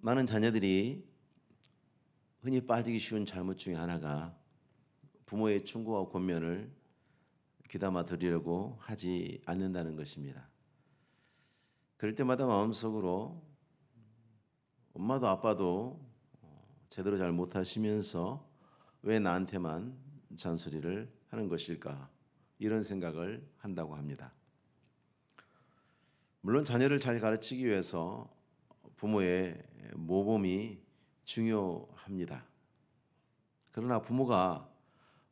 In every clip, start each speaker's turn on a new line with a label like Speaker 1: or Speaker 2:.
Speaker 1: 많은 자녀들이 흔히 빠지기 쉬운 잘못 중에 하나가 부모의 충고와 권면을 귀담아 들으려고 하지 않는다는 것입니다. 그럴 때마다 마음속으로 엄마도 아빠도 제대로 잘 못하시면서 왜 나한테만 잔소리를 하는 것일까, 이런 생각을 한다고 합니다. 물론 자녀를 잘 가르치기 위해서 부모의 모범이 중요합니다. 그러나 부모가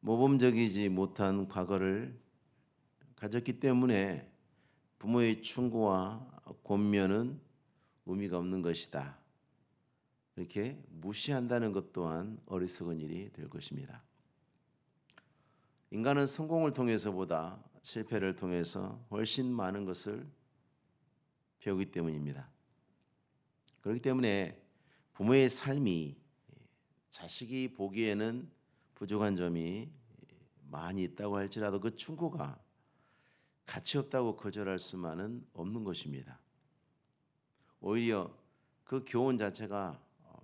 Speaker 1: 모범적이지 못한 과거를 가졌기 때문에 부모의 충고와 권면은 의미가 없는 것이다, 이렇게 무시한다는 것 또한 어리석은 일이 될 것입니다. 인간은 성공을 통해서보다 실패를 통해서 훨씬 많은 것을 배우기 때문입니다. 그렇기 때문에 부모의 삶이 자식이 보기에는 부족한 점이 많이 있다고 할지라도 그 충고가 가치 없다고 거절할 수만은 없는 것입니다. 오히려 그 교훈 자체가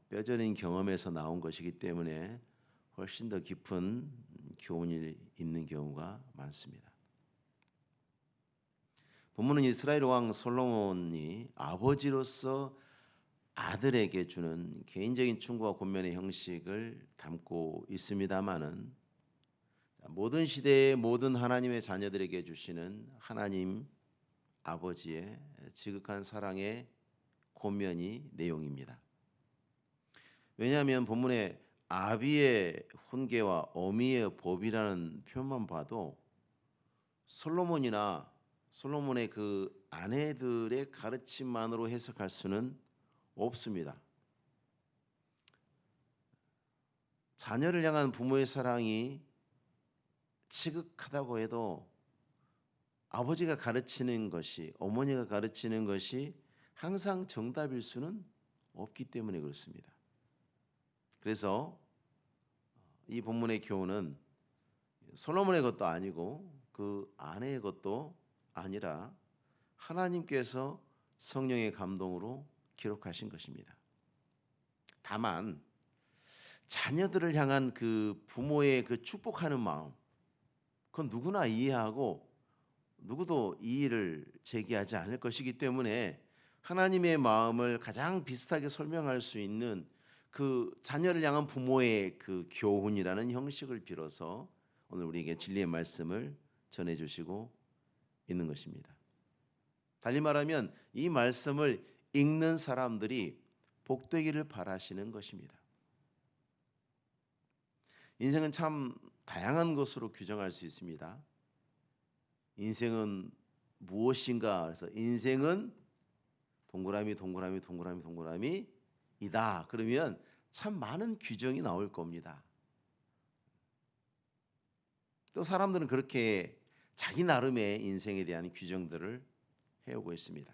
Speaker 1: 뼈저린 경험에서 나온 것이기 때문에 훨씬 더 깊은 교훈이 있는 경우가 많습니다. 본문은 이스라엘 왕 솔로몬이 아버지로서 아들에게 주는 개인적인 충고와 권면의 형식을 담고 있습니다마는 모든 시대의 모든 하나님의 자녀들에게 주시는 하나님 아버지의 지극한 사랑의 권면이 내용입니다. 왜냐하면 본문에 아비의 훈계와 어미의 법이라는 표현만 봐도 솔로몬의 그 아내들의 가르침만으로 해석할 수는 없습니다. 자녀를 향한 부모의 사랑이 지극하다고 해도 아버지가 가르치는 것이, 어머니가 가르치는 것이 항상 정답일 수는 없기 때문에 그렇습니다. 그래서 이 본문의 교훈은 솔로몬의 것도 아니고 그 아내의 것도 아니라 하나님께서 성령의 감동으로 기록하신 것입니다. 다만 자녀들을 향한 그 부모의 그 축복하는 마음, 그건 누구나 이해하고 누구도 이의를 제기하지 않을 것이기 때문에 하나님의 마음을 가장 비슷하게 설명할 수 있는 그 자녀를 향한 부모의 그 교훈이라는 형식을 빌어서 오늘 우리에게 진리의 말씀을 전해주시고 있는 것입니다. 달리 말하면 이 말씀을 읽는 사람들이 복되기를 바라시는 것입니다. 인생은 참 다양한 것으로 규정할 수 있습니다. 인생은 무엇인가? 그래서 인생은 동그라미이다. 그러면 참 많은 규정이 나올 겁니다. 또 사람들은 그렇게 자기 나름의 인생에 대한 규정들을 해오고 있습니다.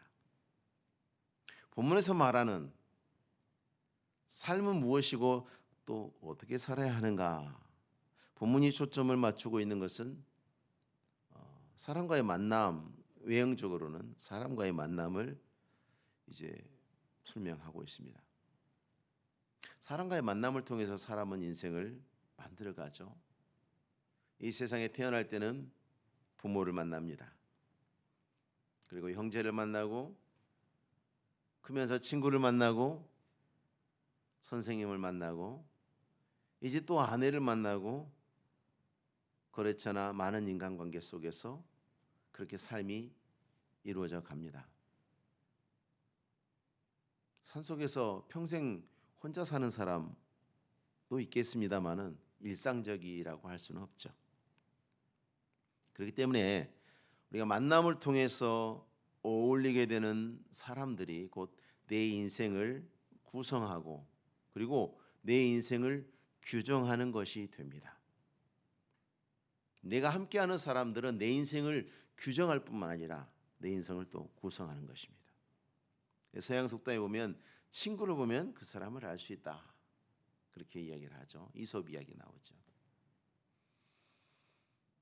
Speaker 1: 본문에서 말하는 삶은 무엇이고 또 어떻게 살아야 하는가? 본문이 초점을 맞추고 있는 것은 사람과의 만남, 외형적으로는 사람과의 만남을 이제 설명하고 있습니다. 사람과의 만남을 통해서 사람은 인생을 만들어가죠. 이 세상에 태어날 때는 부모를 만납니다. 그리고 형제를 만나고, 크면서 친구를 만나고, 선생님을 만나고, 이제 또 아내를 만나고, 거래처나 많은 인간관계 속에서 그렇게 삶이 이루어져 갑니다. 산속에서 평생 혼자 사는 사람도 있겠습니다만은 일상적이라고 할 수는 없죠. 그렇기 때문에 우리가 만남을 통해서 어울리게 되는 사람들이 곧 내 인생을 구성하고 그리고 내 인생을 규정하는 것이 됩니다. 내가 함께하는 사람들은 내 인생을 규정할 뿐만 아니라 내 인생을 또 구성하는 것입니다. 서양 속담에 보면 친구를 보면 그 사람을 알 수 있다, 그렇게 이야기를 하죠. 이솝 이야기 나오죠.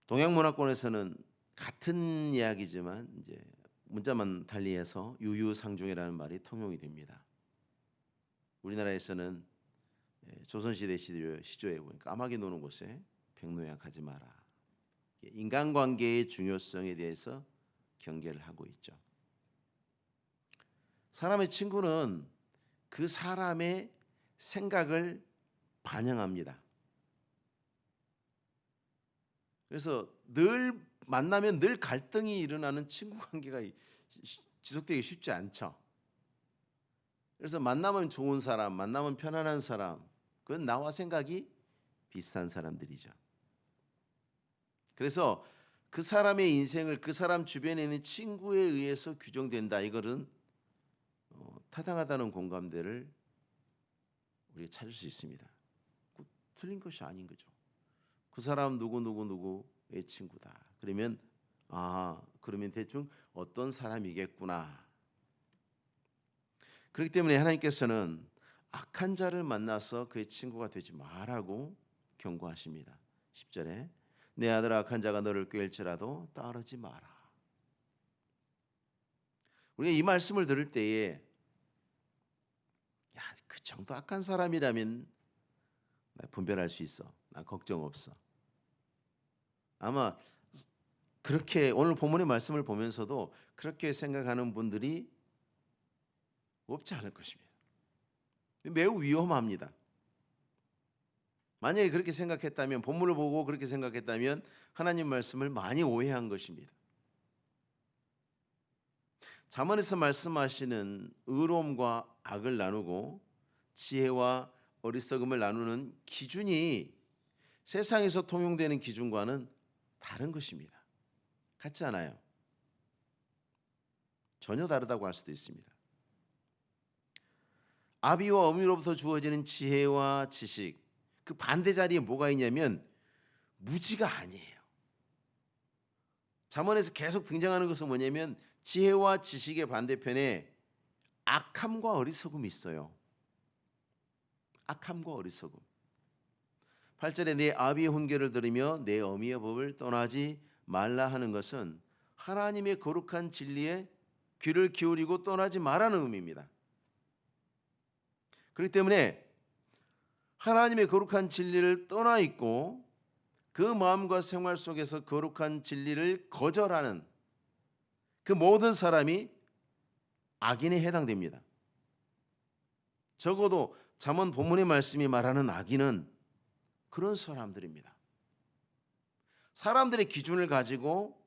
Speaker 1: 동양 문화권에서는 같은 이야기지만 이제 문자만 달리해서 유유상종이라는 말이 통용이 됩니다. 우리나라에서는 조선시대 시조에 보니까 까마귀 노는 곳에 백노약하지 마라. 인간관계의 중요성에 대해서 경계를 하고 있죠. 사람의 친구는 그 사람의 생각을 반영합니다. 그래서 늘 만나면 늘 갈등이 일어나는 친구 관계가 지속되기 쉽지 않죠. 그래서 만나면 좋은 사람, 만나면 편안한 사람, 그건 나와 생각이 비슷한 사람들이죠. 그래서 그 사람의 인생을 그 사람 주변에 있는 친구에 의해서 규정된다. 이거는 타당하다는 공감대를 우리가 찾을 수 있습니다. 틀린 것이 아닌 거죠. 그 사람 누구의 친구다. 그러면 그러면 대충 어떤 사람이겠구나. 그렇기 때문에 하나님께서는 악한 자를 만나서 그의 친구가 되지 말라고 경고하십니다. 10절에 내 아들아 악한 자가 너를 꾀일지라도 따르지 마라. 우리가 이 말씀을 들을 때에 그 정도 악한 사람이라면 나 분별할 수 있어. 나 걱정 없어. 아마 그렇게 오늘 본문의 말씀을 보면서도 그렇게 생각하는 분들이 없지 않을 것입니다. 매우 위험합니다. 만약에 그렇게 생각했다면, 본문을 보고 그렇게 생각했다면 하나님 말씀을 많이 오해한 것입니다. 잠언에서 말씀하시는 의로움과 악을 나누고 지혜와 어리석음을 나누는 기준이 세상에서 통용되는 기준과는 다른 것입니다. 같지 않아요. 전혀 다르다고 할 수도 있습니다. 아비와 어미로부터 주어지는 지혜와 지식, 그 반대 자리에 뭐가 있냐면 무지가 아니에요. 잠언에서 계속 등장하는 것은 뭐냐면 지혜와 지식의 반대편에 악함과 어리석음이 있어요. 악함과 어리석음. 8절에 내 아비의 훈계를 들으며 내 어미의 법을 떠나지 말라 하는 것은 하나님의 거룩한 진리에 귀를 기울이고 떠나지 말라는 의미입니다. 그렇기 때문에 하나님의 거룩한 진리를 떠나 있고 그 마음과 생활 속에서 거룩한 진리를 거절하는 그 모든 사람이 악인에 해당됩니다. 적어도 잠언 본문의 말씀이 말하는 악인은 그런 사람들입니다. 사람들의 기준을 가지고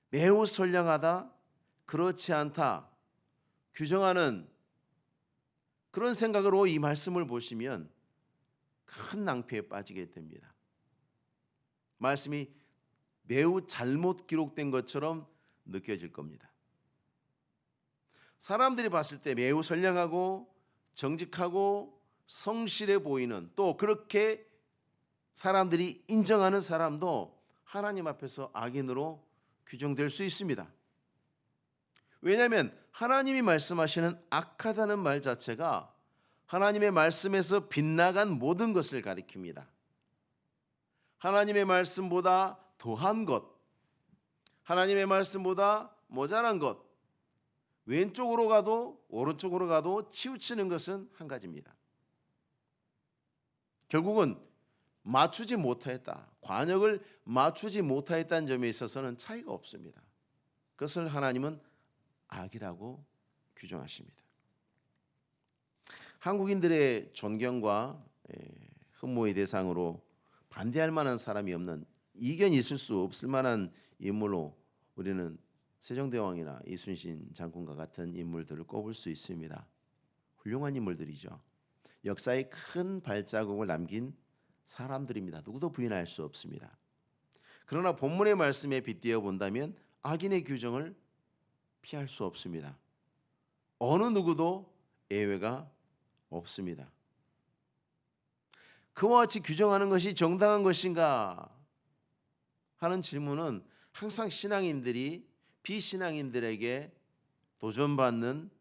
Speaker 1: 매우 선량하다, 그렇지 않다 규정하는 그런 생각으로 이 말씀을 보시면 큰 낭패에 빠지게 됩니다. 말씀이 매우 잘못 기록된 것처럼 느껴질 겁니다. 사람들이 봤을 때 매우 선량하고 정직하고 성실해 보이는, 또 그렇게 사람들이 인정하는 사람도 하나님 앞에서 악인으로 규정될 수 있습니다. 왜냐하면 하나님이 말씀하시는 악하다는 말 자체가 하나님의 말씀에서 빗나간 모든 것을 가리킵니다. 하나님의 말씀보다 더한 것, 하나님의 말씀보다 모자란 것, 왼쪽으로 가도 오른쪽으로 가도 치우치는 것은 한 가지입니다. 결국은 맞추지 못하였다, 관역을 맞추지 못하였다는 점에 있어서는 차이가 없습니다. 그것을 하나님은 악이라고 규정하십니다. 한국인들의 존경과 흠모의 대상으로 반대할 만한 사람이 없는, 이견이 있을 수 없을 만한 인물로 우리는 세종대왕이나 이순신 장군과 같은 인물들을 꼽을 수 있습니다. 훌륭한 인물들이죠. 역사에 큰 발자국을 남긴 사람들입니다. 누구도 부인할 수 없습니다. 그러나 본문의 말씀에 빗대어 본다면 악인의 규정을 피할 수 없습니다. 어느 누구도 예외가 없습니다. 그와 같이 규정하는 것이 정당한 것인가 하는 질문은 항상 신앙인들이 비신앙인들에게 도전받는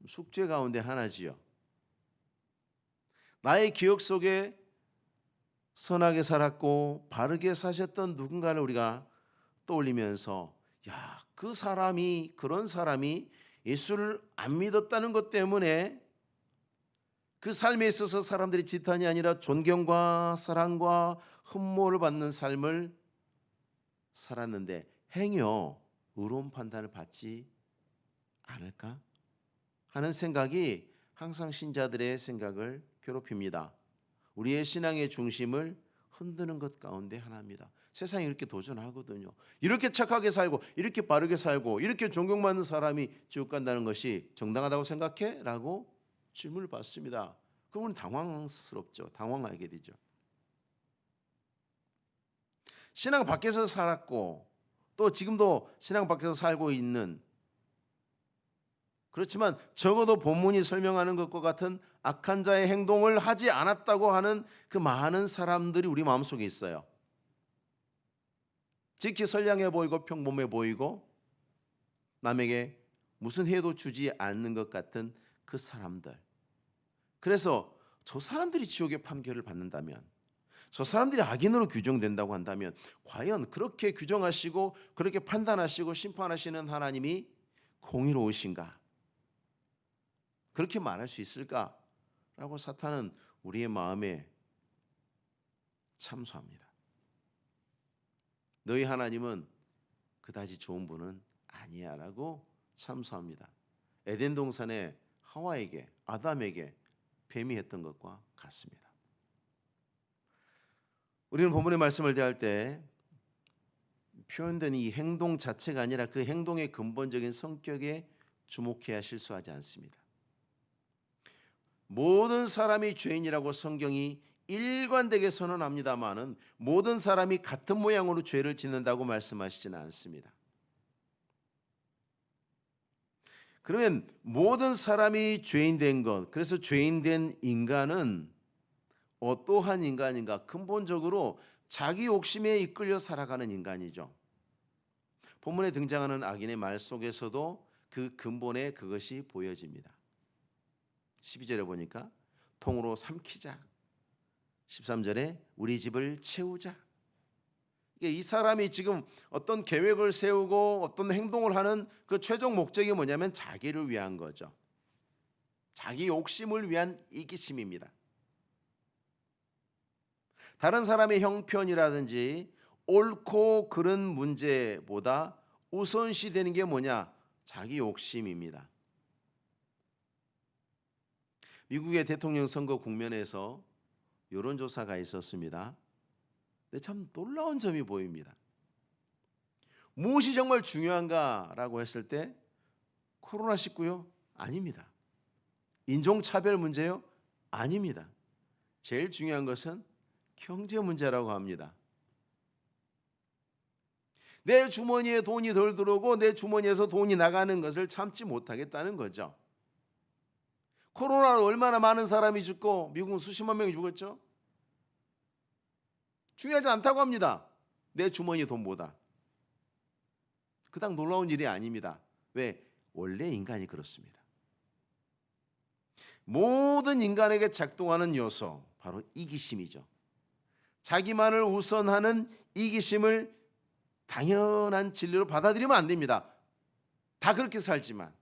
Speaker 1: 숙제 가운데 하나지요. 나의 기억 속에 선하게 살았고 바르게 사셨던 누군가를 우리가 떠올리면서 그 사람이, 그런 사람이 예수를 안 믿었다는 것 때문에 그 삶에 있어서 사람들이 지탄이 아니라 존경과 사랑과 흠모를 받는 삶을 살았는데 행여 의로운 판단을 받지 않을까 하는 생각이 항상 신자들의 생각을 괴롭힙니다. 우리의 신앙의 중심을 흔드는 것 가운데 하나입니다. 세상이 이렇게 도전하거든요. 이렇게 착하게 살고 이렇게 바르게 살고 이렇게 존경받는 사람이 지옥 간다는 것이 정당하다고 생각해? 라고 질문을 받습니다. 그러면 당황스럽죠. 당황하게 되죠. 신앙 밖에서 살았고 또 지금도 신앙 밖에서 살고 있는, 그렇지만 적어도 본문이 설명하는 것과 같은 악한 자의 행동을 하지 않았다고 하는 그 많은 사람들이 우리 마음속에 있어요. 지극히 선량해 보이고 평범해 보이고 남에게 무슨 해도 주지 않는 것 같은 그 사람들. 그래서 저 사람들이 지옥의 판결을 받는다면, 저 사람들이 악인으로 규정된다고 한다면 과연 그렇게 규정하시고 그렇게 판단하시고 심판하시는 하나님이 공의로우신가? 그렇게 말할 수 있을까라고 사탄은 우리의 마음에 참소합니다. 너희 하나님은 그다지 좋은 분은 아니야라고 참소합니다. 에덴 동산에 하와에게, 아담에게 뱀이 했던 것과 같습니다. 우리는 본문의 말씀을 대할 때 표현된 이 행동 자체가 아니라 그 행동의 근본적인 성격에 주목해야 실수하지 않습니다. 모든 사람이 죄인이라고 성경이 일관되게 선언합니다마는 모든 사람이 같은 모양으로 죄를 짓는다고 말씀하시지는 않습니다. 그러면 모든 사람이 죄인 된 것, 그래서 죄인 된 인간은 어떠한 인간인가? 근본적으로 자기 욕심에 이끌려 살아가는 인간이죠. 본문에 등장하는 악인의 말 속에서도 그 근본에 그것이 보여집니다. 12절에 보니까 통으로 삼키자. 13절에 우리 집을 채우자. 이 사람이 지금 어떤 계획을 세우고 어떤 행동을 하는 그 최종 목적이 뭐냐면 자기를 위한 거죠. 자기 욕심을 위한 이기심입니다. 다른 사람의 형편이라든지 옳고 그른 문제보다 우선시 되는 게 뭐냐? 자기 욕심입니다. 미국의 대통령 선거 국면에서 여론조사가 있었습니다. 근데 참 놀라운 점이 보입니다. 무엇이 정말 중요한가라고 했을 때 코로나19요? 아닙니다. 인종차별 문제요? 아닙니다. 제일 중요한 것은 경제 문제라고 합니다. 내 주머니에 돈이 덜 들어오고 내 주머니에서 돈이 나가는 것을 참지 못하겠다는 거죠. 코로나로 얼마나 많은 사람이 죽고 미국은 수십만 명이 죽었죠. 중요하지 않다고 합니다. 내 주머니 돈보다. 그닥 놀라운 일이 아닙니다. 왜? 원래 인간이 그렇습니다. 모든 인간에게 작동하는 요소, 바로 이기심이죠. 자기만을 우선하는 이기심을 당연한 진리로 받아들이면 안 됩니다. 다 그렇게 살지만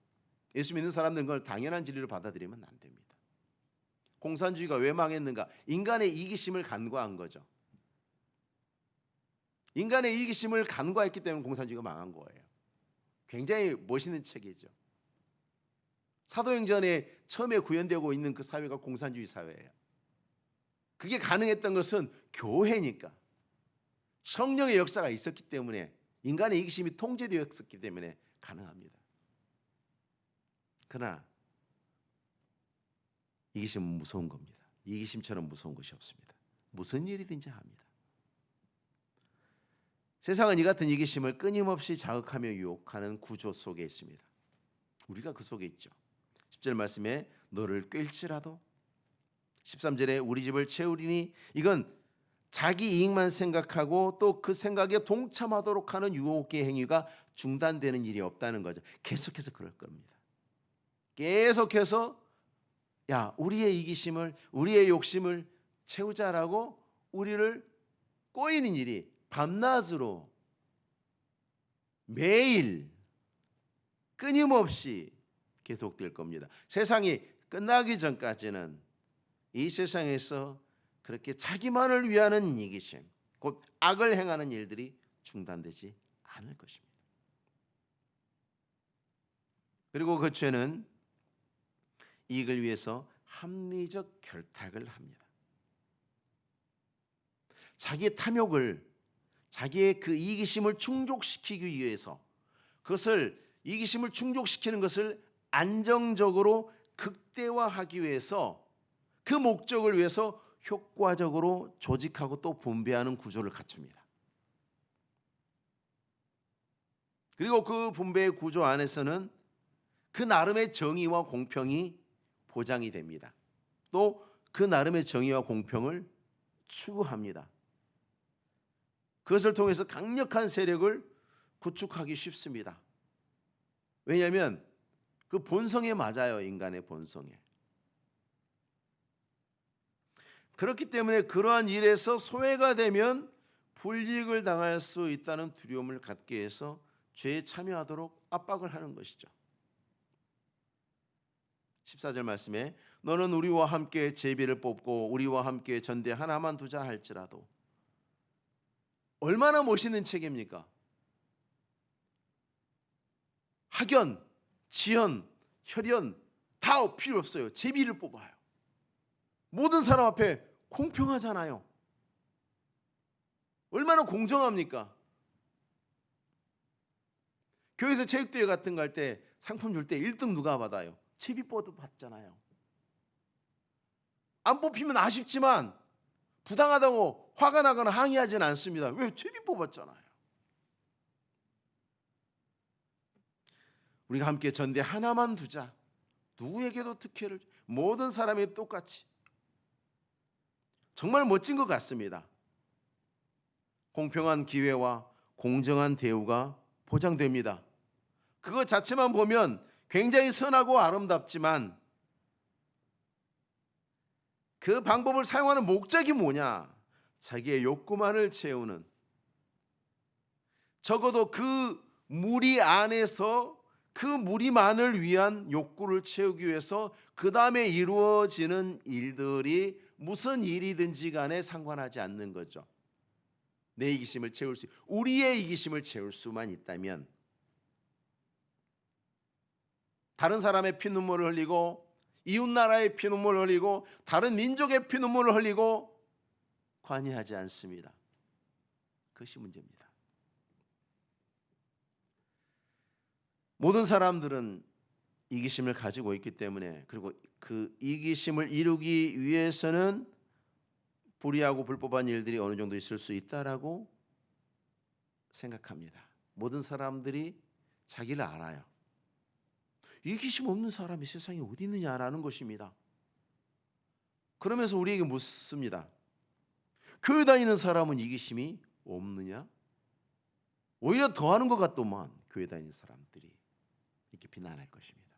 Speaker 1: 예수 믿는 사람들은 그걸 당연한 진리로 받아들이면 안 됩니다. 공산주의가 왜 망했는가? 인간의 이기심을 간과한 거죠. 인간의 이기심을 간과했기 때문에 공산주의가 망한 거예요. 굉장히 멋있는 책이죠. 사도행전에 처음에 구현되고 있는 그 사회가 공산주의 사회예요. 그게 가능했던 것은 교회니까, 성령의 역사가 있었기 때문에, 인간의 이기심이 통제되었기 때문에 가능합니다. 그러나 이기심은 무서운 겁니다. 이기심처럼 무서운 것이 없습니다. 무슨 일이든지 합니다. 세상은 이 같은 이기심을 끊임없이 자극하며 유혹하는 구조 속에 있습니다. 우리가 그 속에 있죠. 10절 말씀에 너를 꿰일지라도, 13절에 우리 집을 채우리니, 이건 자기 이익만 생각하고 또 그 생각에 동참하도록 하는 유혹의 행위가 중단되는 일이 없다는 거죠. 계속해서 그럴 겁니다. 계속해서 우리의 이기심을, 우리의 욕심을 채우자라고 우리를 꼬이는 일이 밤낮으로 매일 끊임없이 계속될 겁니다. 세상이 끝나기 전까지는 이 세상에서 그렇게 자기만을 위하는 이기심, 곧 악을 행하는 일들이 중단되지 않을 것입니다. 그리고 그 죄는 이익을 위해서 합리적 결탁을 합니다. 자기의 탐욕을, 자기의 그 이기심을 충족시키기 위해서, 그것을 이기심을 충족시키는 것을 안정적으로 극대화하기 위해서, 그 목적을 위해서 효과적으로 조직하고 또 분배하는 구조를 갖춥니다. 그리고 그 분배의 구조 안에서는 그 나름의 정의와 공평이 보장이 됩니다. 또 그 나름의 정의와 공평을 추구합니다. 그것을 통해서 강력한 세력을 구축하기 쉽습니다. 왜냐하면 그 본성에 맞아요. 인간의 본성에. 그렇기 때문에 그러한 일에서 소외가 되면 불이익을 당할 수 있다는 두려움을 갖게 해서 죄에 참여하도록 압박을 하는 것이죠. 14절 말씀에 너는 우리와 함께 제비를 뽑고 우리와 함께 전대 하나만 두자 할지라도. 얼마나 멋있는 책입니까? 학연, 지연, 혈연 다 필요 없어요. 제비를 뽑아요. 모든 사람 앞에 공평하잖아요. 얼마나 공정합니까? 교회에서 체육대회 같은 거 할 때 상품 줄 때 1등 누가 받아요? 제비 받잖아요. 안 뽑히면 아쉽지만 부당하다고 화가 나거나 항의하지는 않습니다. 왜? 제비 뽑았잖아요. 우리가 함께 전대 하나만 두자. 누구에게도 특혜를, 모든 사람이 똑같이. 정말 멋진 것 같습니다. 공평한 기회와 공정한 대우가 보장됩니다. 그것 자체만 보면 굉장히 선하고 아름답지만 그 방법을 사용하는 목적이 뭐냐? 자기의 욕구만을 채우는, 적어도 그 무리 안에서 그 무리만을 위한 욕구를 채우기 위해서 그 다음에 이루어지는 일들이 무슨 일이든지 간에 상관하지 않는 거죠. 내 이기심을 채울 수, 우리의 이기심을 채울 수만 있다면 다른 사람의 피눈물을 흘리고 이웃나라의 피눈물을 흘리고 다른 민족의 피눈물을 흘리고 관여하지 않습니다. 그것이 문제입니다. 모든 사람들은 이기심을 가지고 있기 때문에, 그리고 그 이기심을 이루기 위해서는 불의하고 불법한 일들이 어느 정도 있을 수 있다라고 생각합니다. 모든 사람들이 자기를 알아요. 이기심 없는 사람이 세상에 어디 있느냐라는 것입니다. 그러면서 우리에게 묻습니다. 교회 다니는 사람은 이기심이 없느냐? 오히려 더하는 것 같더만 교회 다니는 사람들이, 이렇게 비난할 것입니다.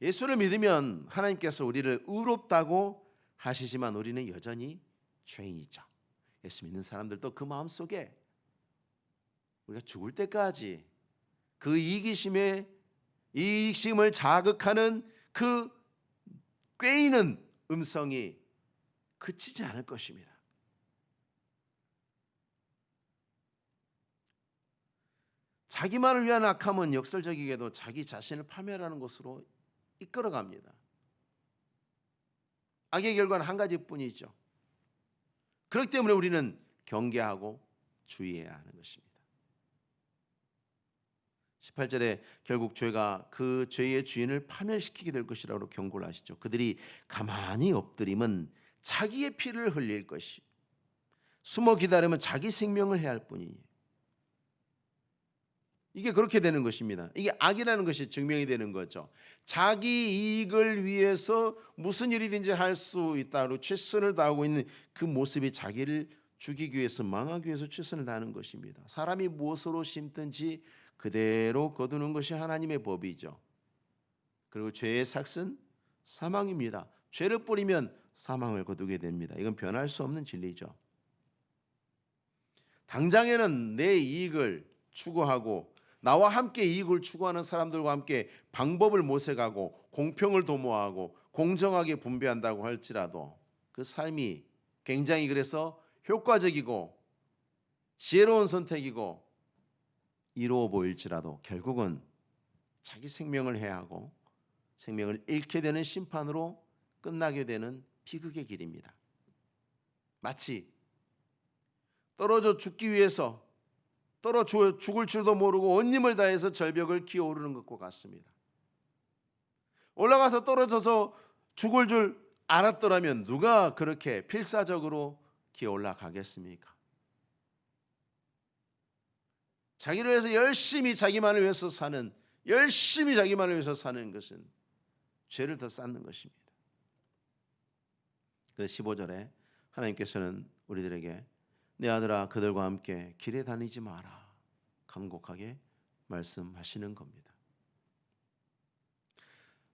Speaker 1: 예수를 믿으면 하나님께서 우리를 의롭다고 하시지만 우리는 여전히 죄인이죠. 예수 믿는 사람들도 그 마음속에 우리가 죽을 때까지 그 이기심을 자극하는 그 꾀이는 음성이 그치지 않을 것입니다. 자기만을 위한 악함은 역설적이게도 자기 자신을 파멸하는 것으로 이끌어갑니다. 악의 결과는 한 가지뿐이죠. 그렇기 때문에 우리는 경계하고 주의해야 하는 것입니다. 18절에 결국 죄가 그 죄의 주인을 파멸시키게 될 것이라고 경고를 하시죠. 그들이 가만히 엎드림은 자기의 피를 흘릴 것이, 숨어 기다리면 자기 생명을 해할 뿐이니. 이게 그렇게 되는 것입니다. 이게 악이라는 것이 증명이 되는 거죠. 자기 이익을 위해서 무슨 일이든지 할 수 있다고 최선을 다하고 있는 그 모습이 자기를 죽이기 위해서, 망하기 위해서 최선을 다하는 것입니다. 사람이 무엇으로 심든지 그대로 거두는 것이 하나님의 법이죠. 그리고 죄의 삭은 사망입니다. 죄를 뿌리면 사망을 거두게 됩니다. 이건 변할 수 없는 진리죠. 당장에는 내 이익을 추구하고 나와 함께 이익을 추구하는 사람들과 함께 방법을 모색하고 공평을 도모하고 공정하게 분배한다고 할지라도 그 삶이 굉장히 그래서 효과적이고 지혜로운 선택이고 이로워 보일지라도 결국은 자기 생명을 해하고 생명을 잃게 되는 심판으로 끝나게 되는 비극의 길입니다. 마치 떨어져 죽기 위해서 떨어져 죽을 줄도 모르고 온 힘을 다해서 절벽을 기어오르는 것과 같습니다. 올라가서 떨어져서 죽을 줄 알았더라면 누가 그렇게 필사적으로 기어 올라가겠습니까? 자기를 위해서 열심히 자기만을 위해서 사는, 열심히 자기만을 위해서 사는 것은 죄를 더 쌓는 것입니다. 그래서 15절에 하나님께서는 우리들에게 내 아들아 그들과 함께 길에 다니지 마라 간곡하게 말씀하시는 겁니다.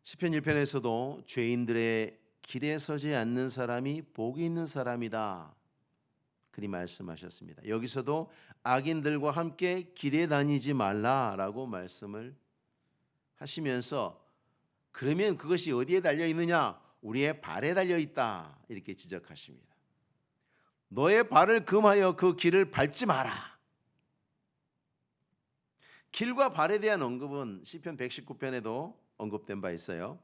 Speaker 1: 시편 1편에서도 죄인들의 길에 서지 않는 사람이 복이 있는 사람이다 그리 말씀하셨습니다. 여기서도 악인들과 함께 길에 다니지 말라라고 말씀을 하시면서 그러면 그것이 어디에 달려 있느냐? 우리의 발에 달려 있다 이렇게 지적하십니다. 너의 발을 금하여 그 길을 밟지 마라. 길과 발에 대한 언급은 시편 119편에도 언급된 바 있어요.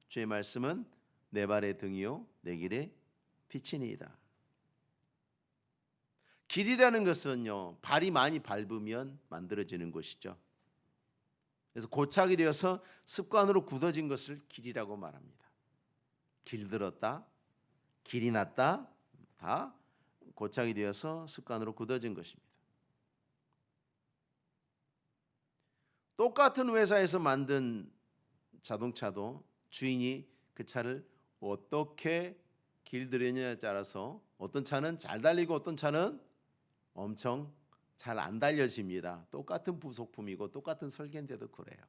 Speaker 1: 주의 말씀은 내 발의 등이요 내 길의 빛이니이다. 길이라는 것은요 발이 많이 밟으면 만들어지는 것이죠. 그래서 고착이 되어서 습관으로 굳어진 것을 길이라고 말합니다. 길들었다, 길이 났다, 다 고착이 되어서 습관으로 굳어진 것입니다. 똑같은 회사에서 만든 자동차도 주인이 그 차를 어떻게 길들였냐에 따라서 어떤 차는 잘 달리고 어떤 차는 엄청 잘 안 달려집니다. 똑같은 부속품이고 똑같은 설계인데도 그래요.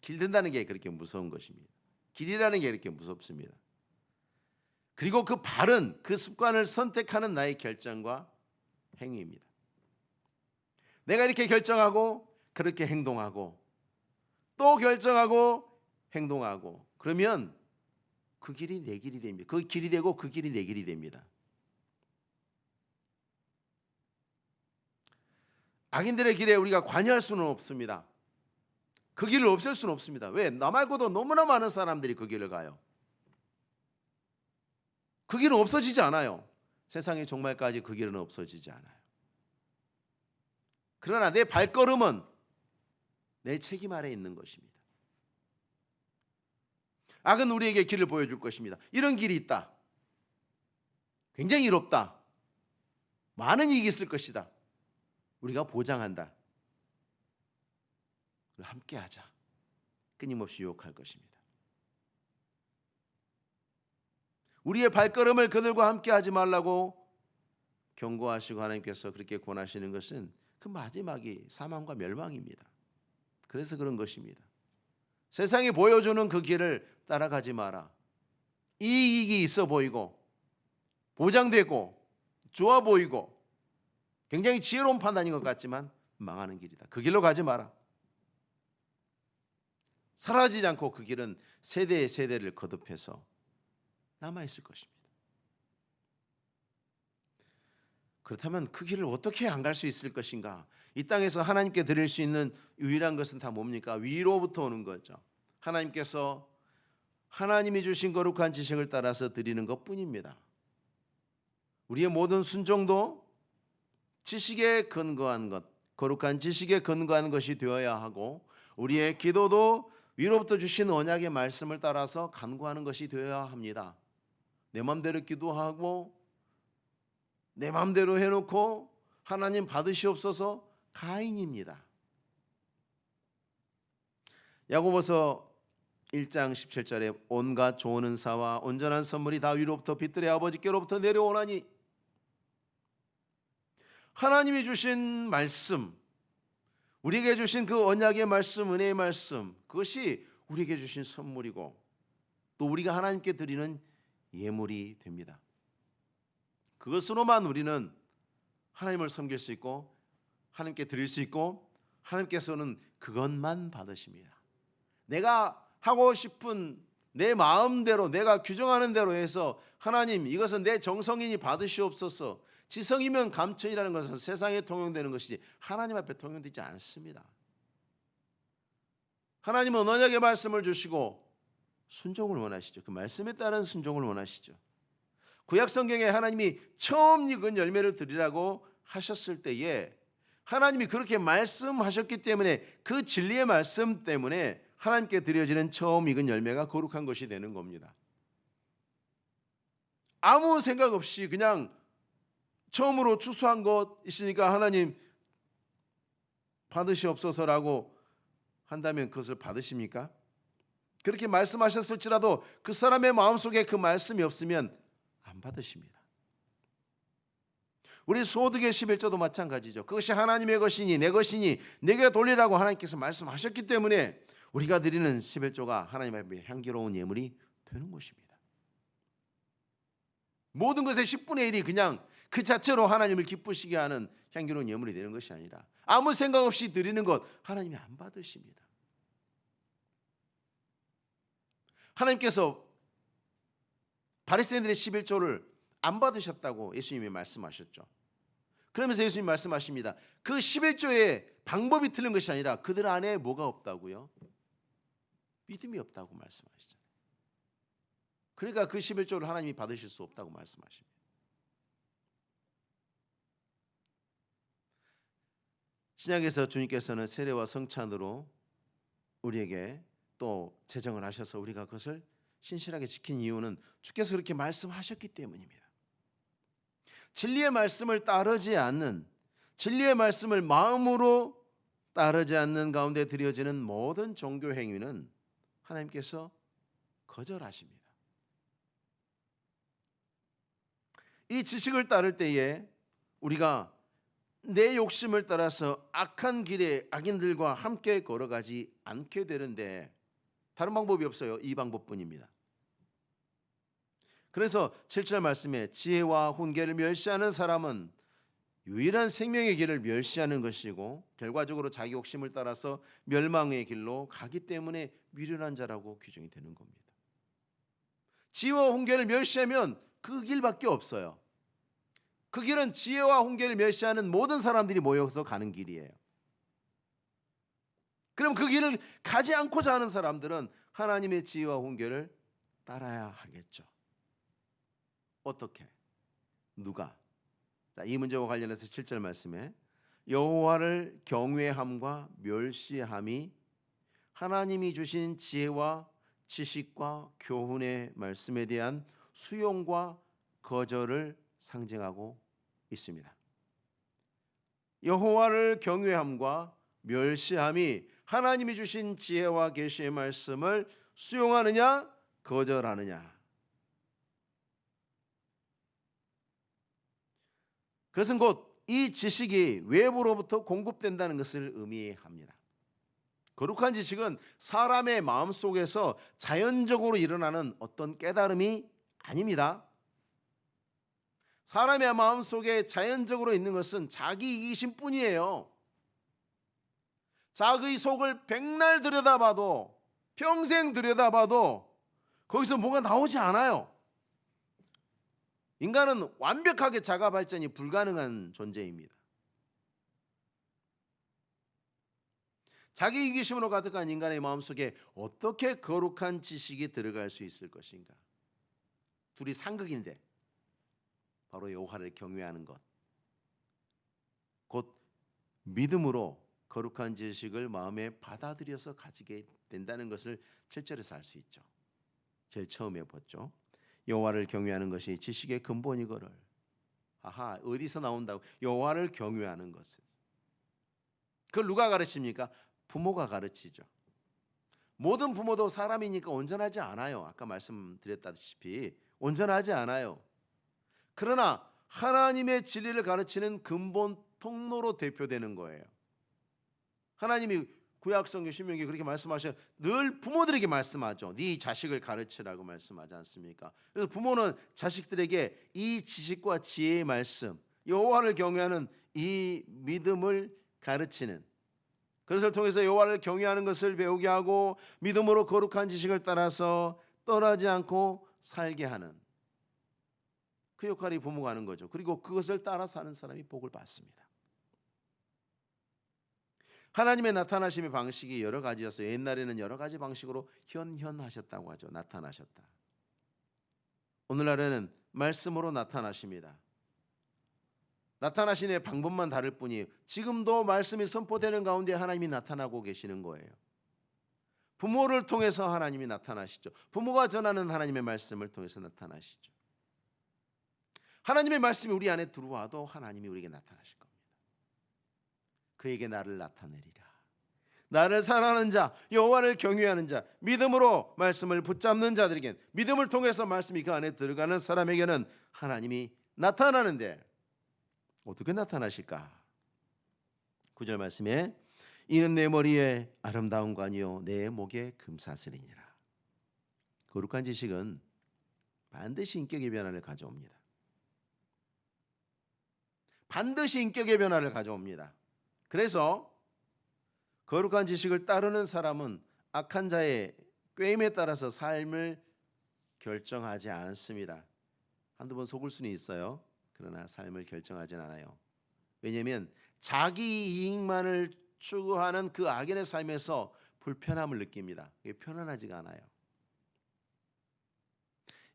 Speaker 1: 길든다는 게 그렇게 무서운 것입니다. 길이라는 게 이렇게 무섭습니다. 그리고 그 발은 그 습관을 선택하는 나의 결정과 행위입니다. 내가 이렇게 결정하고 그렇게 행동하고 또 결정하고 행동하고 그러면 그 길이 내 길이 됩니다. 그 길이 되고 그 길이 내 길이 됩니다. 악인들의 길에 우리가 관여할 수는 없습니다. 그 길을 없앨 수는 없습니다. 왜? 나 말고도 너무나 많은 사람들이 그 길을 가요. 그 길은 없어지지 않아요. 세상의 종말까지 그 길은 없어지지 않아요. 그러나 내 발걸음은 내 책임 아래에 있는 것입니다. 악은 우리에게 길을 보여줄 것입니다. 이런 길이 있다. 굉장히 이롭다. 많은 이익이 있을 것이다. 우리가 보장한다. 함께하자. 끊임없이 유혹할 것입니다. 우리의 발걸음을 그들과 함께하지 말라고 경고하시고 하나님께서 그렇게 권하시는 것은 그 마지막이 사망과 멸망입니다. 그래서 그런 것입니다. 세상이 보여주는 그 길을 따라가지 마라. 이익이 있어 보이고 보장되고 좋아 보이고 굉장히 지혜로운 판단인 것 같지만 망하는 길이다. 그 길로 가지 마라. 사라지지 않고 그 길은 세대의 세대를 거듭해서 남아있을 것입니다. 그렇다면 그 길을 어떻게 안 갈 수 있을 것인가? 이 땅에서 하나님께 드릴 수 있는 유일한 것은 다 뭡니까? 위로부터 오는 거죠. 하나님께서 하나님이 주신 거룩한 지식을 따라서 드리는 것뿐입니다. 우리의 모든 순종도 지식에 근거한 것, 거룩한 지식에 근거한 것이 되어야 하고 우리의 기도도 위로부터 주신 언약의 말씀을 따라서 간구하는 것이 되어야 합니다. 내 마음대로 기도하고 내 마음대로 해놓고 하나님 받으시옵소서 가인입니다. 야고보서 1장 17절에 온갖 좋은 은사와 온전한 선물이 다 위로부터 빛들의 아버지께로부터 내려오나니 하나님이 주신 말씀, 우리에게 주신 그 언약의 말씀, 은혜의 말씀, 그것이 우리에게 주신 선물이고 또 우리가 하나님께 드리는 예물이 됩니다. 그것으로만 우리는 하나님을 섬길 수 있고 하나님께 드릴 수 있고 하나님께서는 그것만 받으십니다. 내가 하고 싶은 내 마음대로 내가 규정하는 대로 해서 하나님 이것은 내 정성이니 받으시옵소서, 지성이면 감천이라는 것은 세상에 통용되는 것이지 하나님 앞에 통용되지 않습니다. 하나님은 언약의 말씀을 주시고 순종을 원하시죠. 그 말씀에 따른 순종을 원하시죠. 구약 성경에 하나님이 처음 익은 열매를 드리라고 하셨을 때에 하나님이 그렇게 말씀하셨기 때문에 그 진리의 말씀 때문에 하나님께 드려지는 처음 익은 열매가 거룩한 것이 되는 겁니다. 아무 생각 없이 그냥 처음으로 추수한 것 있으니까 하나님 받으시옵소서라고 한다면 그것을 받으십니까? 그렇게 말씀하셨을지라도 그 사람의 마음속에 그 말씀이 없으면 안 받으십니다. 우리 소득의 11조도 마찬가지죠. 그것이 하나님의 것이니 내 것이니 내게 돌리라고 하나님께서 말씀하셨기 때문에 우리가 드리는 11조가 하나님 앞에 향기로운 예물이 되는 것입니다. 모든 것의 10분의 1이 그냥 그 자체로 하나님을 기쁘시게 하는 향기로운 예물이 되는 것이 아니라 아무 생각 없이 드리는 것 하나님이 안 받으십니다. 하나님께서 바리새인들의 11조를 안 받으셨다고 예수님이 말씀하셨죠. 그러면서 예수님이 말씀하십니다. 그 11조의 방법이 틀린 것이 아니라 그들 안에 뭐가 없다고요? 믿음이 없다고 말씀하시잖아요. 그러니까 그 11조를 하나님이 받으실 수 없다고 말씀하십니다. 신약에서 주님께서는 세례와 성찬으로 우리에게 또 제정을 하셔서 우리가 그것을 신실하게 지킨 이유는 주께서 그렇게 말씀하셨기 때문입니다. 진리의 말씀을 따르지 않는, 진리의 말씀을 마음으로 따르지 않는 가운데 드려지는 모든 종교 행위는 하나님께서 거절하십니다. 이 지식을 따를 때에 우리가 내 욕심을 따라서 악한 길에 악인들과 함께 걸어가지 않게 되는데 다른 방법이 없어요. 이 방법뿐입니다. 그래서 7절 말씀에 지혜와 훈계를 멸시하는 사람은 유일한 생명의 길을 멸시하는 것이고 결과적으로 자기 욕심을 따라서 멸망의 길로 가기 때문에 미련한 자라고 규정이 되는 겁니다. 지혜와 훈계를 멸시하면 그 길밖에 없어요. 그 길은 지혜와 훈계를 멸시하는 모든 사람들이 모여서 가는 길이에요. 그럼 그 길을 가지 않고자 하는 사람들은 하나님의 지혜와 훈계를 따라야 하겠죠. 어떻게? 누가? 자, 이 문제와 관련해서 7절 말씀에 여호와를 경외함과 멸시함이 하나님이 주신 지혜와 지식과 교훈의 말씀에 대한 수용과 거절을 상징하고 있습니다. 여호와를 경외함과 멸시함이 하나님이 주신 지혜와 계시의 말씀을 수용하느냐 거절하느냐. 그것은 곧 이 지식이 외부로부터 공급된다는 것을 의미합니다. 거룩한 지식은 사람의 마음속에서 자연적으로 일어나는 어떤 깨달음이 아닙니다. 사람의 마음속에 자연적으로 있는 것은 자기 이기심 뿐이에요. 자기 속을 백날 들여다봐도 평생 들여다봐도 거기서 뭐가 나오지 않아요. 인간은 완벽하게 자가 발전이 불가능한 존재입니다. 자기 이기심으로 가득한 인간의 마음속에 어떻게 거룩한 지식이 들어갈 수 있을 것인가? 둘이 상극인데 바로 여호와를 경외하는 것, 곧 믿음으로 거룩한 지식을 마음에 받아들여서 가지게 된다는 것을 7절에서 알 수 있죠. 제일 처음에 봤죠. 여호와를 경외하는 것이 지식의 근본이거늘. 아하, 어디서 나온다고? 여호와를 경외하는 것을. 그걸 누가 가르칩니까? 부모가 가르치죠. 모든 부모도 사람이니까 온전하지 않아요. 아까 말씀드렸다시피 온전하지 않아요. 그러나 하나님의 진리를 가르치는 근본 통로로 대표되는 거예요. 하나님이 구약성경 신명기에 그렇게 말씀하셔. 늘 부모들에게 말씀하죠. 네 자식을 가르치라고 말씀하지 않습니까? 그래서 부모는 자식들에게 이 지식과 지혜의 말씀, 여호와를 경외하는 이 믿음을 가르치는, 그것을 통해서 여호와를 경외하는 것을 배우게 하고 믿음으로 거룩한 지식을 따라서 떠나지 않고 살게 하는 그 역할이 부모가 하는 거죠. 그리고 그것을 따라 사는 사람이 복을 받습니다. 하나님의 나타나심의 방식이 여러 가지였어요. 옛날에는 여러 가지 방식으로 현현하셨다고 하죠. 나타나셨다. 오늘날에는 말씀으로 나타나십니다. 나타나시는 방법만 다를 뿐이에요. 지금도 말씀이 선포되는 가운데 하나님이 나타나고 계시는 거예요. 부모를 통해서 하나님이 나타나시죠. 부모가 전하는 하나님의 말씀을 통해서 나타나시죠. 하나님의 말씀이 우리 안에 들어와도 하나님이 우리에게 나타나실 겁니다. 그에게 나를 나타내리라. 나를 사랑하는 자, 여호와를 경외하는 자, 믿음으로 말씀을 붙잡는 자들에겐, 믿음을 통해서 말씀이 그 안에 들어가는 사람에게는 하나님이 나타나는데 어떻게 나타나실까? 9절 말씀에 이는 내 머리에 아름다운 관이요 내 목에 금사슬이니라. 거룩한 지식은 반드시 인격의 변화를 가져옵니다. 반드시 인격의 변화를 가져옵니다. 그래서 거룩한 지식을 따르는 사람은 악한 자의 꾀임에 따라서 삶을 결정하지 않습니다. 한두 번 속을 수는 있어요. 그러나 삶을 결정하진 않아요. 왜냐하면 자기 이익만을 추구하는 그 악인의 삶에서 불편함을 느낍니다. 이게 편안하지가 않아요.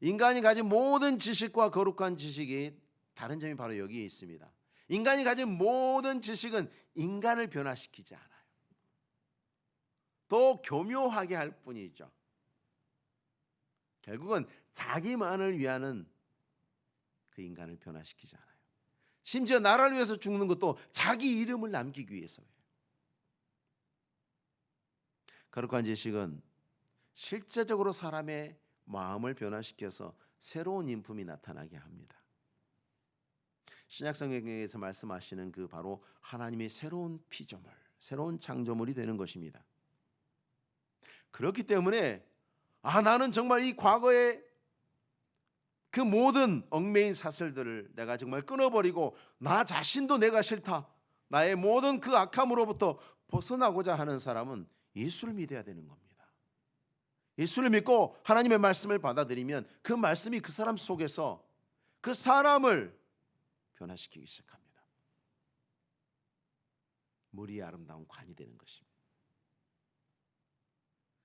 Speaker 1: 인간이 가진 모든 지식과 거룩한 지식이 다른 점이 바로 여기에 있습니다. 인간이 가진 모든 지식은 인간을 변화시키지 않아요. 더 교묘하게 할 뿐이죠. 결국은 자기만을 위하는 그 인간을 변화시키지 않아요. 심지어 나라를 위해서 죽는 것도 자기 이름을 남기기 위해서예요. 거룩한 지식은 실제적으로 사람의 마음을 변화시켜서 새로운 인품이 나타나게 합니다. 신약성경에서 말씀하시는 그 바로 하나님의 새로운 피조물, 새로운 창조물이 되는 것입니다. 그렇기 때문에 나는 정말 이 과거의 그 모든 얽매인 사슬들을 내가 정말 끊어버리고 나 자신도 내가 싫다. 나의 모든 그 악함으로부터 벗어나고자 하는 사람은 예수를 믿어야 되는 겁니다. 예수를 믿고 하나님의 말씀을 받아들이면 그 말씀이 그 사람 속에서 그 사람을 변화시키기 시작합니다. 머리에 아름다운 관이 되는 것입니다.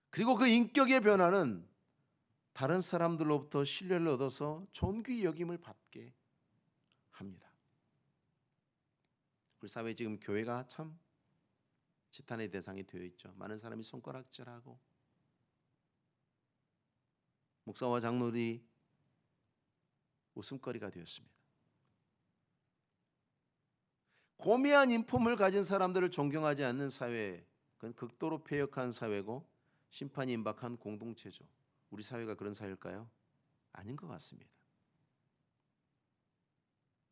Speaker 1: 그리고 그 인격의 변화는 다른 사람들로부터 신뢰를 얻어서 존귀 여김을 받게 합니다. 우리 사회에 지금 교회가 참 지탄의 대상이 되어 있죠. 많은 사람이 손가락질하고 목사와 장로들이 웃음거리가 되었습니다. 고매한 인품을 가진 사람들을 존경하지 않는 사회, 그건 극도로 패역한 사회고 심판이 임박한 공동체죠. 우리 사회가 그런 사회일까요? 아닌 것 같습니다.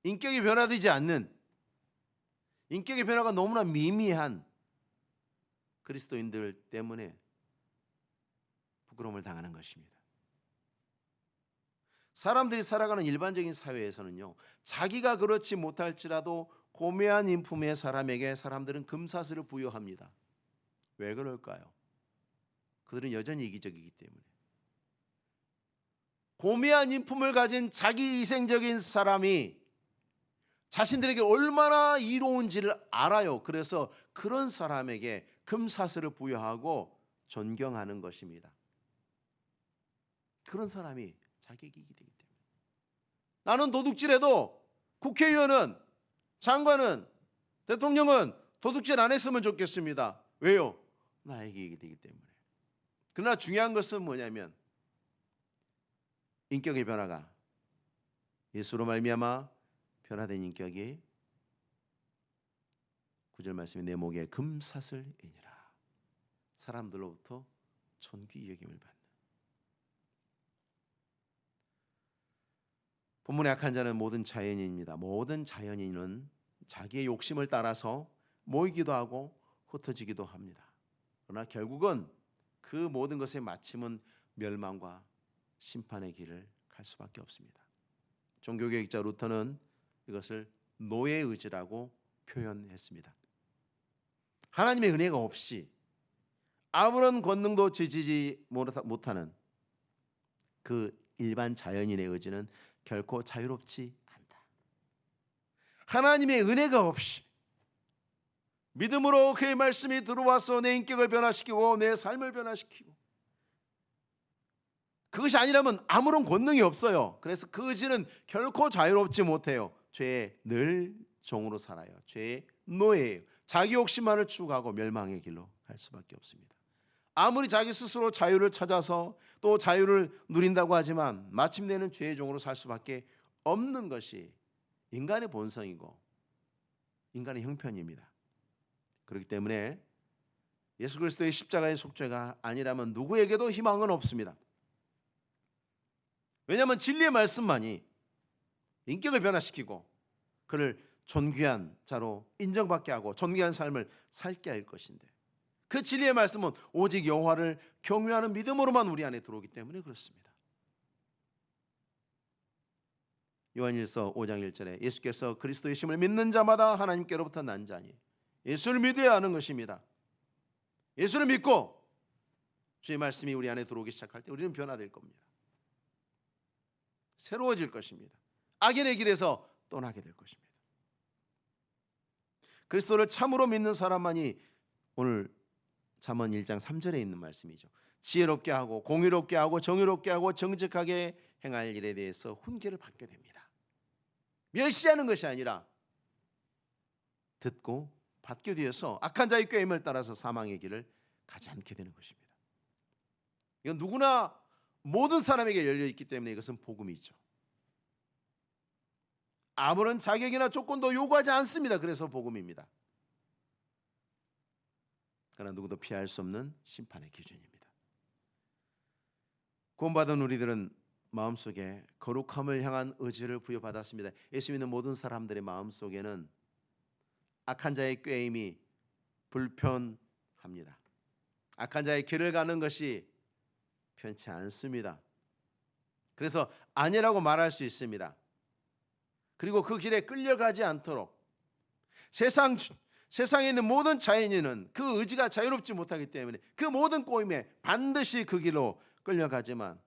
Speaker 1: 인격이 변화되지 않는, 인격의 변화가 너무나 미미한 그리스도인들 때문에 부끄러움을 당하는 것입니다. 사람들이 살아가는 일반적인 사회에서는요, 자기가 그렇지 못할지라도 고매한 인품의 사람에게 사람들은 금사슬을 부여합니다. 왜 그럴까요? 그들은 여전히 이기적이기 때문에. 고매한 인품을 가진 자기 희생적인 사람이 자신들에게 얼마나 이로운지를 알아요. 그래서 그런 사람에게 금사슬을 부여하고 존경하는 것입니다. 그런 사람이 자기에게 이익이 되기 때문에. 나는 도둑질해도 국회의원은, 장관은, 대통령은 도둑질 안 했으면 좋겠습니다. 왜요? 나에게 이익이 되기 때문에. 그러나 중요한 것은 뭐냐면 인격의 변화가 예수로 말미암아 변화된 인격이 9절 말씀에 내 목에 금사슬이니라. 사람들로부터 존귀 여김을 받는. 본문의 악한 자는 모든 자연인입니다. 모든 자연인은 자기의 욕심을 따라서 모이기도 하고 흩어지기도 합니다. 그러나 결국은 그 모든 것의 마침은 멸망과 심판의 길을 갈 수밖에 없습니다. 종교개혁자 루터는 이것을 노예의지라고 표현했습니다. 하나님의 은혜가 없이 아무런 권능도 지지지 못하는 그 일반 자연인의 의지는 결코 자유롭지 않다. 하나님의 은혜가 없이 믿음으로 그의 말씀이 들어와서 내 인격을 변화시키고 내 삶을 변화시키고, 그것이 아니라면 아무런 권능이 없어요. 그래서 그 의지는 결코 자유롭지 못해요. 죄의 늘 종으로 살아요. 죄의 노예예요. 자기 욕심만을 추구하고 멸망의 길로 갈 수밖에 없습니다. 아무리 자기 스스로 자유를 찾아서 또 자유를 누린다고 하지만 마침내는 죄의 종으로 살 수밖에 없는 것이 인간의 본성이고 인간의 형편입니다. 그렇기 때문에 예수 그리스도의 십자가의 속죄가 아니라면 누구에게도 희망은 없습니다. 왜냐하면 진리의 말씀만이 인격을 변화시키고 그를 존귀한 자로 인정받게 하고 존귀한 삶을 살게 할 것인데, 그 진리의 말씀은 오직 여호와를 경외하는 믿음으로만 우리 안에 들어오기 때문에 그렇습니다. 요한일서 5장 1절에 예수께서 그리스도의 심을 믿는 자마다 하나님께로부터 난 자니, 예수를 믿어야 하는 것입니다. 예수를 믿고 주의 말씀이 우리 안에 들어오기 시작할 때 우리는 변화될 겁니다. 새로워질 것입니다. 악인의 길에서 떠나게 될 것입니다. 그리스도를 참으로 믿는 사람만이 오늘 잠언 1장 3절에 있는 말씀이죠. 지혜롭게 하고 공의롭게 하고 정의롭게 하고 정직하게 행할 일에 대해서 훈계를 받게 됩니다. 멸시하는 것이 아니라 듣고 받게 되어서 악한 자의 꾀임을 따라서 사망의 길을 가지 않게 되는 것입니다. 이건 누구나 모든 사람에게 열려 있기 때문에 이것은 복음이죠. 아무런 자격이나 조건도 요구하지 않습니다. 그래서 복음입니다. 그러나 누구도 피할 수 없는 심판의 기준입니다. 구원받은 우리들은 마음속에 거룩함을 향한 의지를 부여받았습니다. 예수 믿는 모든 사람들의 마음속에는 악한 자의 꾀임이 불편합니다. 악한 자의 길을 가는 것이 편치 않습니다. 그래서 아니라고 말할 수 있습니다. 그리고 그 길에 끌려가지 않도록 세상에 있는 모든 자연인은 그 의지가 자유롭지 못하기 때문에 그 모든 꼬임에 반드시 그 길로 끌려가지만,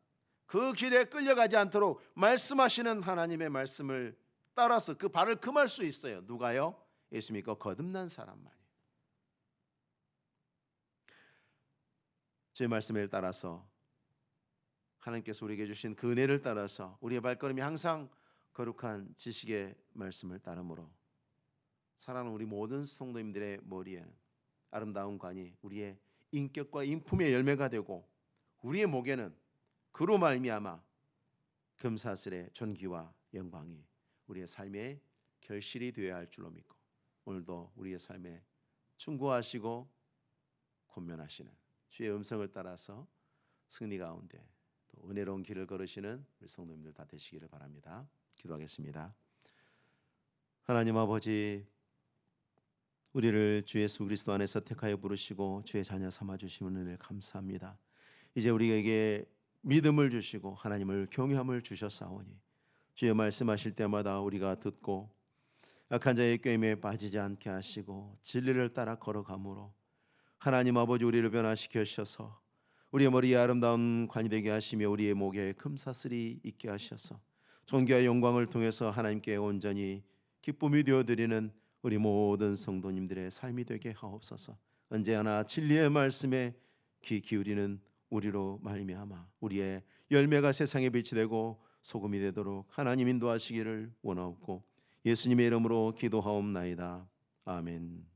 Speaker 1: 그 길에 끌려가지 않도록 말씀하시는 하나님의 말씀을 따라서 그 발을 금할 수 있어요. 누가요? 예수 믿고 거듭난 사람만이. 주의 말씀을 따라서, 하나님께서 우리에게 주신 그 은혜를 따라서 우리의 발걸음이 항상 거룩한 지식의 말씀을 따르므로 사랑하는 우리 모든 성도님들의 머리에는 아름다운 관이 우리의 인격과 인품의 열매가 되고, 우리의 목에는 그로 말미암아 금사슬의 존귀와 영광이 우리의 삶의 결실이 되어야 할 줄로 믿고, 오늘도 우리의 삶에 충고하시고 권면하시는 주의 음성을 따라서 승리 가운데 또 은혜로운 길을 걸으시는 우리 성도님들 다 되시기를 바랍니다. 기도하겠습니다. 하나님 아버지, 우리를 주 예수 그리스도 안에서 택하여 부르시고 주의 자녀 삼아 주시는 은혜를 감사합니다. 이제 우리에게 믿음을 주시고 하나님을 경외함을 주셨사오니 주의 말씀하실 때마다 우리가 듣고 악한 자의 꾀임에 빠지지 않게 하시고 진리를 따라 걸어가므로 하나님 아버지 우리를 변화시켜 주셔서 우리의 머리에 아름다운 관이 되게 하시며 우리의 목에 금사슬이 있게 하셔서 존귀와 영광을 통해서 하나님께 온전히 기쁨이 되어드리는 우리 모든 성도님들의 삶이 되게 하옵소서. 언제나 진리의 말씀에 귀 기울이는 우리로 말미암아 우리의 열매가 세상에 빛이 되고 소금이 되도록 하나님 인도하시기를 원하옵고 예수님의 이름으로 기도하옵나이다. 아멘.